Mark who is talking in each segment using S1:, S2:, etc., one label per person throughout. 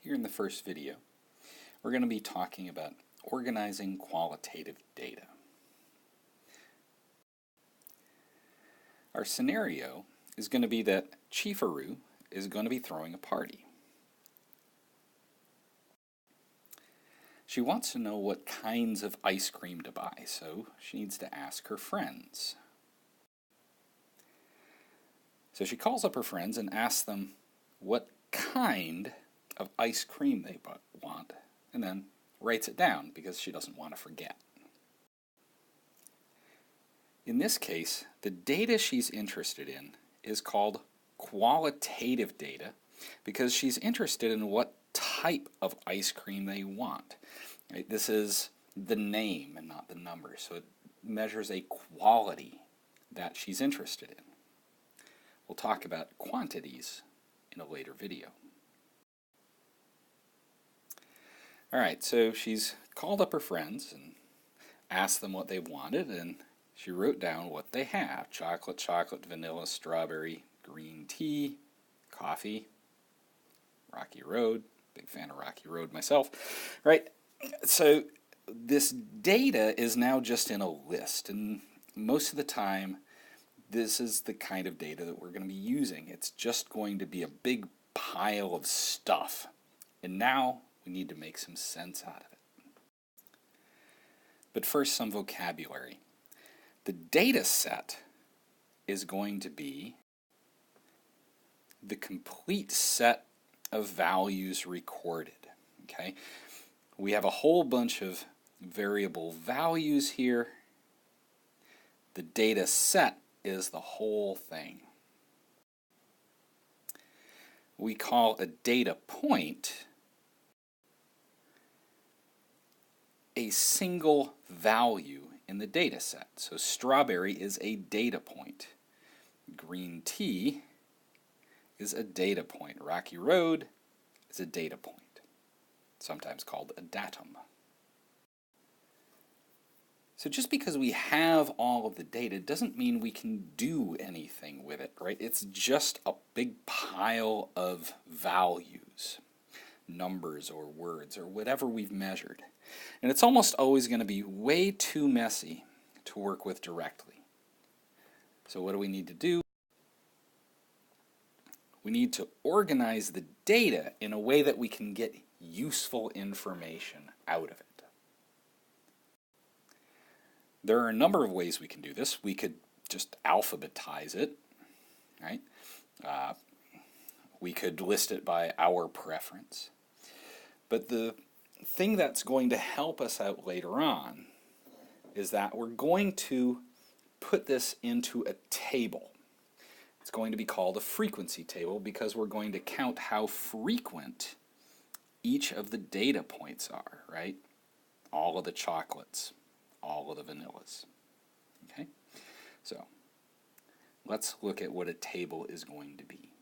S1: Here in the first video, we're going to be talking about organizing qualitative data. Our scenario is going to be that Chifaru is going to be throwing a party. She wants to know what kinds of ice cream to buy, so she needs to ask her friends. So she calls up her friends and asks them what kind of ice cream they want, and then writes it down because she doesn't want to forget. In this case, the data she's interested in is called qualitative data because she's interested in what type of ice cream they want. Right? This is the name and not the number, so it measures a quality that she's interested in. We'll talk about quantities in a later video. Alright, so she's called up her friends and asked them what they wanted, and she wrote down what they have. Chocolate, vanilla, strawberry, green tea, coffee, Rocky Road. Big fan of Rocky Road myself. Right, so this data is now just in a list, and most of the time this is the kind of data that we're going to be using. It's just going to be a big pile of stuff, and now we need to make some sense out of it. But first, some vocabulary. The data set is going to be the complete set of values recorded. Okay? We have a whole bunch of variable values here. The data set is the whole thing. We call a data point a single value in the data set. So strawberry is a data point. Green tea is a data point. Rocky Road is a data point, sometimes called a datum. So just because we have all of the data doesn't mean we can do anything with it, right? It's just a big pile of values, numbers or words or whatever we've measured. And it's almost always going to be way too messy to work with directly. So what do we need to do? We need to organize the data in a way that we can get useful information out of it. There are a number of ways we can do this. We could just alphabetize it, right? We could list it by our preference. But the thing that's going to help us out later on is that we're going to put this into a table. It's going to be called a frequency table because we're going to count how frequent each of the data points are, right? All of the chocolates, all of the vanillas. Okay? So, let's look at what a table is going to be.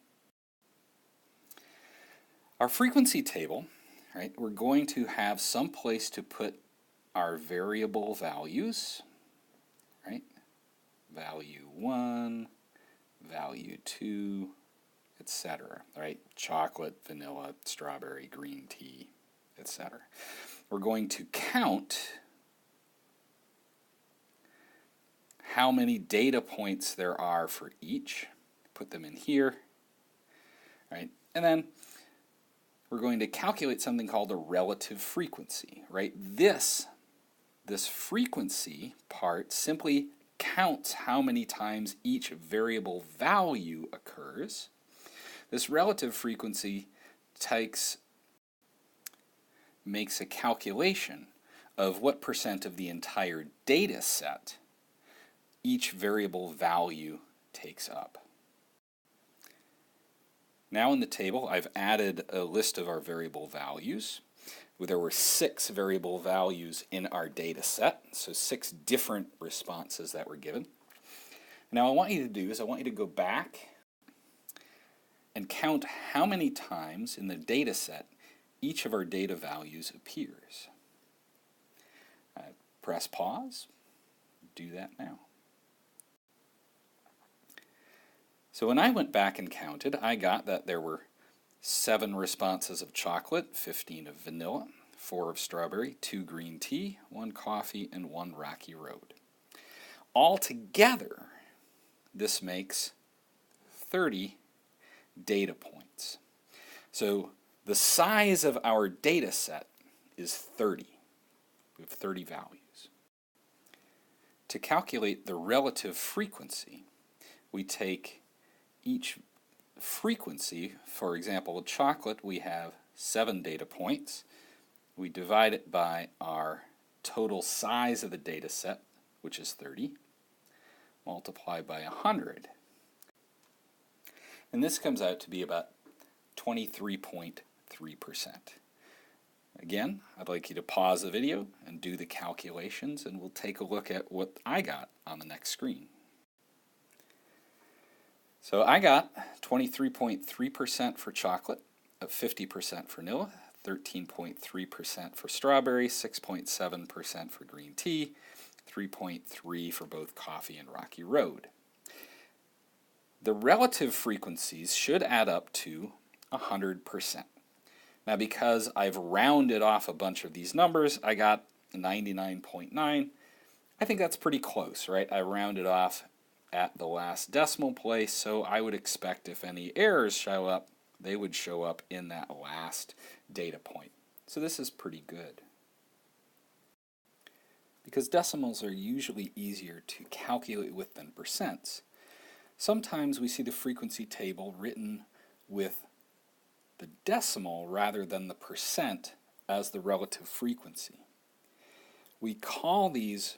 S1: Our frequency table, right, we're going to have some place to put our variable values, right? Value 1, value 2, etc., right? Chocolate, vanilla, strawberry, green tea, etc. We're going to count how many data points there are for each, put them in here, right? And then we're going to calculate something called a relative frequency, right? This frequency part simply counts how many times each variable value occurs. This relative frequency makes a calculation of what percent of the entire data set each variable value takes up. Now in the table, I've added a list of our variable values. There were 6 variable values in our data set, so 6 different responses that were given. Now what I want you to do is I want you to go back and count how many times in the data set each of our data values appears. Press pause, do that now. So when I went back and counted, I got that there were 7 responses of chocolate, 15 of vanilla, 4 of strawberry, 2 green tea, 1 coffee, and 1 rocky road. Altogether, this makes 30 data points. So the size of our data set is 30. We have 30 values. To calculate the relative frequency, we take each frequency. For example, with chocolate, we have 7 data points. We divide it by our total size of the data set, which is 30, multiply by 100. And this comes out to be about 23.3%. Again, I'd like you to pause the video and do the calculations, and we'll take a look at what I got on the next screen. So I got 23.3% for chocolate, 50% for vanilla, 13.3% for strawberry, 6.7% for green tea, 3.3% for both coffee and rocky road. The relative frequencies should add up to 100%. Now, because I've rounded off a bunch of these numbers, I got 99.9. I think that's pretty close, right? I rounded off at the last decimal place, so I would expect if any errors show up, they would show up in that last data point. So this is pretty good. Because decimals are usually easier to calculate with than percents, sometimes we see the frequency table written with the decimal rather than the percent as the relative frequency. We call these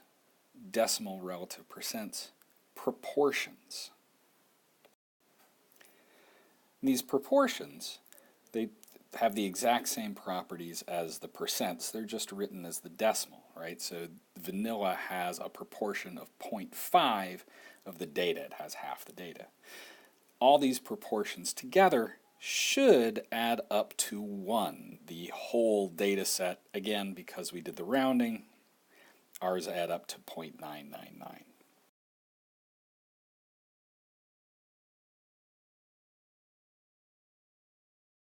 S1: decimal relative percents proportions. And these proportions, they have the exact same properties as the percents. They're just written as the decimal, right? So vanilla has a proportion of 0.5 of the data. It has half the data. All these proportions together should add up to 1, the whole data set. Again, because we did the rounding, ours add up to 0.999.